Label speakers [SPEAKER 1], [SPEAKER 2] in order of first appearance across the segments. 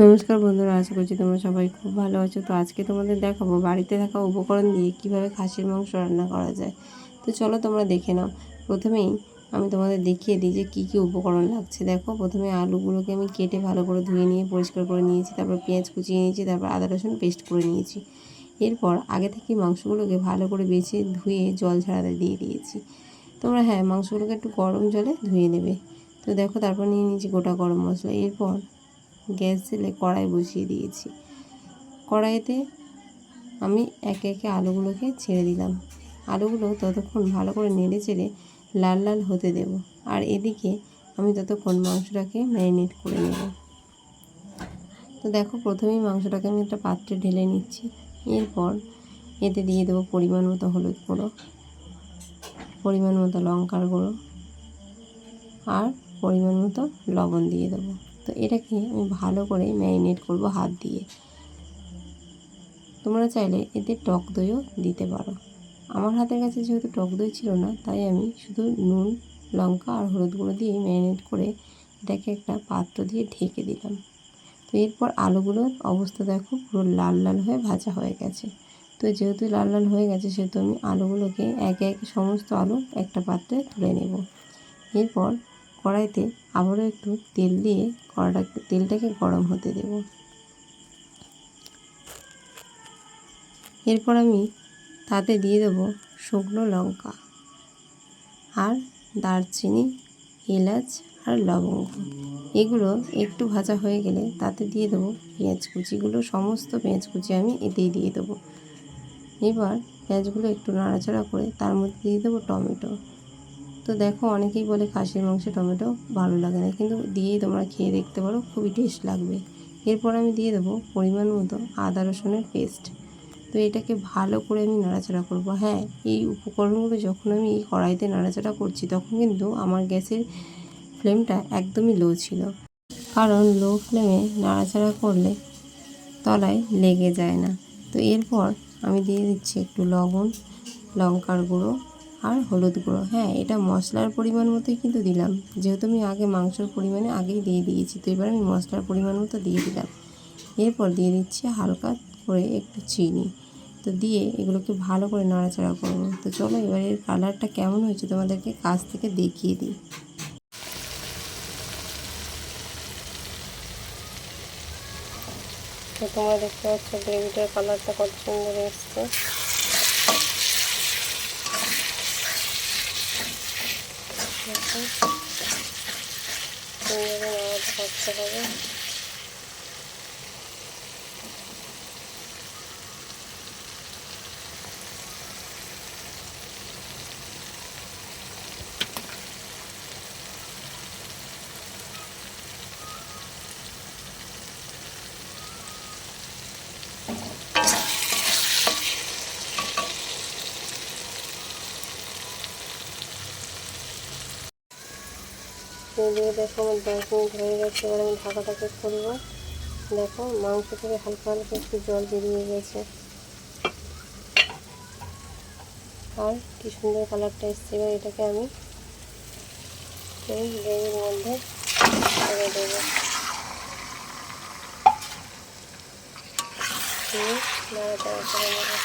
[SPEAKER 1] নমস্কার বন্ধুরা, আশা করছি তোমরা সবাই খুব ভালো আছো। তো আজকে তোমাদের দেখাবো বাড়িতে থাকা উপকরণ দিয়ে কিভাবে খাসির মাংস রান্না করা যায়। তো চলো তোমরা দেখে নাও। প্রথমেই আমি তোমাদের দেখিয়ে দিই যে কী কী উপকরণ লাগছে। দেখো, প্রথমে আলুগুলোকে আমি কেটে ভালো করে ধুয়ে নিয়ে পরিষ্কার করে নিয়েছি, তারপর পেঁয়াজ কুচিয়ে নিয়েছি, তারপর আদা রসুন পেস্ট করে নিয়েছি। এরপর আগে থেকে মাংসগুলোকে ভালো করে বেছে ধুয়ে জল ঝরাতে দিয়ে দিয়েছি। তোমরা মাংসগুলোকে একটু গরম জলে ধুয়ে নেবে। তো দেখো, তারপর নিয়ে নিয়েছি গোটা গরম মশলা। এরপর গ্যাস জেলে কড়াই বসিয়ে দিয়েছি। কড়াইতে আমি একে একে আলুগুলোকে ছেড়ে দিলাম। আলুগুলো ততক্ষণ ভালো করে নেড়ে চেড়ে লাল লাল হতে দেব, আর এদিকে আমি ততক্ষণ মাংসটাকে ম্যারিনেট করে নেব। তো দেখো, প্রথমেই মাংসটাকে আমি একটা পাত্রে ঢেলে নিচ্ছি। এরপর এতে দিয়ে দেবো পরিমাণ মতো হলুদ গুঁড়ো, পরিমাণ মতো লঙ্কার গুঁড়ো, আর পরিমাণ মতো লবণ দিয়ে দেবো। তো এটাকে আমি ভালো করে ম্যারিনেট করব হাত দিয়ে। তোমরা চাইলে এতে টক দইও দিতে পারো। আমার হাতের কাছে যেহেতু টক দই ছিল না, তাই আমি শুধু নুন, লঙ্কা আর হলুদ গুঁড়ো দিয়ে ম্যারিনেট করে এটাকে একটা পাত্র দিয়ে ঢেকে দিলাম। তো এরপর আলুগুলোর অবস্থা দেখো, পুরো লাল লাল হয়ে ভাজা হয়ে গেছে। তো যেহেতু লাল লাল হয়ে গেছে, সেহেতু আমি আলুগুলোকে একে একে সমস্ত আলু একটা পাত্রে তুলে নেব। এরপর কড়াইতে আবারও একটু তেল দিয়ে তেলটাকে গরম হতে দেব। এরপর আমি তাতে দিয়ে দেবো শুকনো লঙ্কা আর দারচিনি, এলাচ আর লবঙ্গ। এগুলো একটু ভাজা হয়ে গেলে তাতে দিয়ে দেবো পেঁয়াজ কুচিগুলো। সমস্ত পেঁয়াজ কুচি আমি এতেই দিয়ে দেবো। এবার পেঁয়াজগুলো একটু নাড়াচাড়া করে তার মধ্যে দিয়ে দেবো টমেটো। তো দেখো, অনেকেই বলে খাসির মাংসে টমেটো ভালো লাগে না, কিন্তু দিয়েই তোমরা খেয়ে দেখতে পারো, খুবই টেস্ট লাগবে। এরপর আমি দিয়ে দেবো পরিমাণ মতো আদা রসুনের পেস্ট। তো এটাকে ভালো করে আমি নাড়াচাড়া করব। এই উপকরণগুলো যখন আমি এই কড়াইতে নাড়াচাড়া করছি, তখন কিন্তু আমার গ্যাসের ফ্লেমটা একদমই লো ছিল, কারণ লো ফ্লেমে নাড়াচাড়া করলে তলায় লেগে যায় না। তো এরপর আমি দিয়ে দিচ্ছি একটু লবণ, লঙ্কার গুঁড়ো আর হলুদ গুঁড়ো। এটা মশলার পরিমাণ মতোই কিন্তু দিলাম, যেহেতু আমি আগে মাংসর পরিমাণে আগেই দিয়ে দিয়েছি। তো এবার আমি মশলার পরিমাণ মতো দিয়ে দিলাম। এরপর দিয়ে দিচ্ছি হালকা করে একটু চিনি। তো দিয়ে এগুলোকে ভালো করে নাড়াচাড়া করবো। তো চলো, এবার এর কালারটা কেমন হয়েছে তোমাদেরকে কাছ থেকে দেখিয়ে দিই। তো তোমরা দেখতে পাচ্ছ গ্রেভিটার কালারটা কত সুন্দর এসছে। নাড়াতে করতে হবে। দিয়ে দেখো, আমার 10 মিনিট হয়ে গেছে। এবার আমি ঢাকাটাকে খুলবো। দেখো, মাংস থেকে হালকা হালকা একটু জল বেরিয়ে গেছে, আর কি সুন্দর কালারটা এসছে। এবার এটাকে আমি এই গ্রেভির মধ্যে ছেড়ে দেবো। নাড়াচাড়া করে নেবো।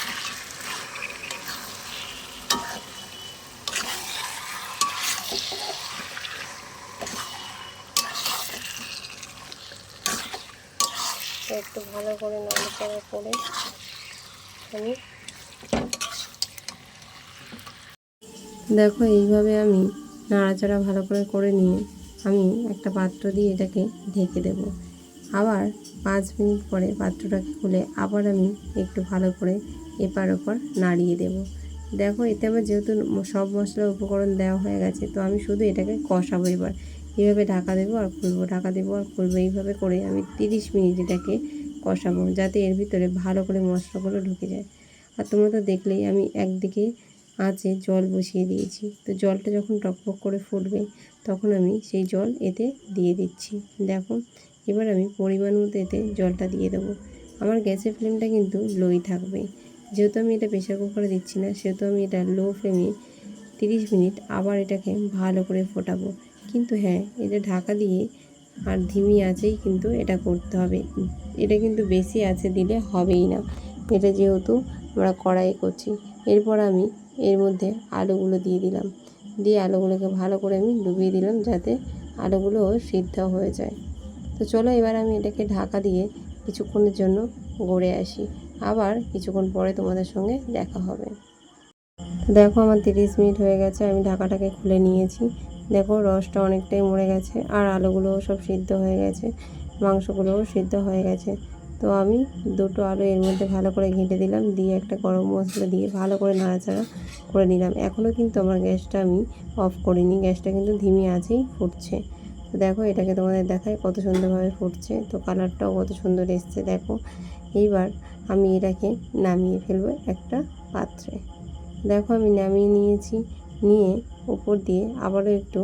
[SPEAKER 1] একটু ভালো করে নাড়াচাড়া করে আমি দেখো, এইভাবে আমি নাড়াচাড়া ভালো করে নিয়ে আমি একটা পাত্র দিয়ে এটাকে ঢেকে দেব। আবার 5 মিনিট পরে পাত্রটাকে খুলে আবার আমি একটু ভালো করে এপার ওপার নাড়িয়ে দেব। দেখো, এতে আমার যেহেতু সব মশলা উপকরণ দেওয়া হয়ে গেছে, তো আমি শুধু এটাকে কষাবো। এবার এইভাবে ঢাকা দেবো আর খুলবো, ঢাকা দেবো আর খুলবো। এইভাবে করে আমি 30 মিনিট এটাকে কষাবো, যাতে এর ভিতরে ভালো করে মশলাগুলো ঢুকে যায়। আর তোমরা তো দেখলেই আমি একদিকে আঁচে জল বসিয়ে দিয়েছি। তো জলটা যখন টকবক করে ফুটবে, তখন আমি সেই জল এতে দিয়ে দিচ্ছি। দেখো, এবার আমি পরিমাণ মতো এতে জলটা দিয়ে দেবো। আমার গ্যাসের ফ্লেমটা কিন্তু লোই থাকবে। যেহেতু আমি এটা প্রেশার কুকারে দিচ্ছি না, সেহেতু আমি এটা লো ফ্লেমে 30 মিনিট আবার এটাকে ভালো করে ফোটাবো। কিন্তু এটা ঢাকা দিয়ে আর ধিমি আঁচেই কিন্তু এটা করতে হবে। এটা কিন্তু বেশি আঁচে দিলে হবেই না, এটা যেহেতু আমরা কড়াই করছি। এরপর আমি এর মধ্যে আলুগুলো দিয়ে দিলাম, দিয়ে আলুগুলোকে ভালো করে আমি ডুবিয়ে দিলাম যাতে আলুগুলো সিদ্ধ হয়ে যায়। তো চলো এবার আমি এটাকে ঢাকা দিয়ে কিছুক্ষণের জন্য গড়ে আসি, আবার কিছুক্ষণ পরে তোমাদের সঙ্গে দেখা হবে। তো দেখো আমার 30 মিনিট হয়ে গেছে, আমি ঢাকাটাকে খুলে নিয়েছি। দেখো রসটা অনেকটাই মরে গেছে আর আলুগুলোও সব সিদ্ধ হয়ে গেছে, মাংসগুলোও সিদ্ধ হয়ে গেছে। তো আমি দুটো আলু এর মধ্যে ভালো করে ঘেঁটে দিলাম, দিয়ে একটা গরম মশলা দিয়ে ভালো করে নাড়াচাড়া করে নিলাম। এখনও কিন্তু আমার গ্যাসটা আমি অফ করিনি, গ্যাসটা কিন্তু ধিমি আঁচেই ফুটছে। তো দেখো এটাকে তোমাদের দেখায় কত সুন্দরভাবে ফুটছে, তো কালারটাও কত সুন্দর এসছে দেখো। এইবার আমি এটাকে নামিয়ে ফেলবো একটা পাত্রে। দেখো আমি নামিয়ে নিয়েছি, নিয়ে উপর দিয়ে আবারও একটু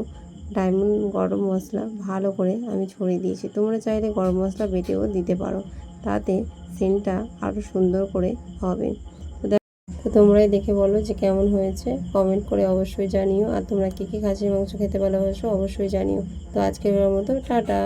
[SPEAKER 1] ডায়মন্ড গরম মশলা ভালো করে আমি ছড়িয়ে দিয়েছি। তোমরা চাইলে গরম মশলা বেটেও দিতে পারো, তাতে সেন্টটা আরও সুন্দর করে হবে। তো তোমরাই দেখে বলো যে কেমন হয়েছে, কমেন্ট করে অবশ্যই জানিও। আর তোমরা কী কী খাসির মাংস খেতে ভালোবাসো অবশ্যই জানিও। তো আজকের মতো টাটা।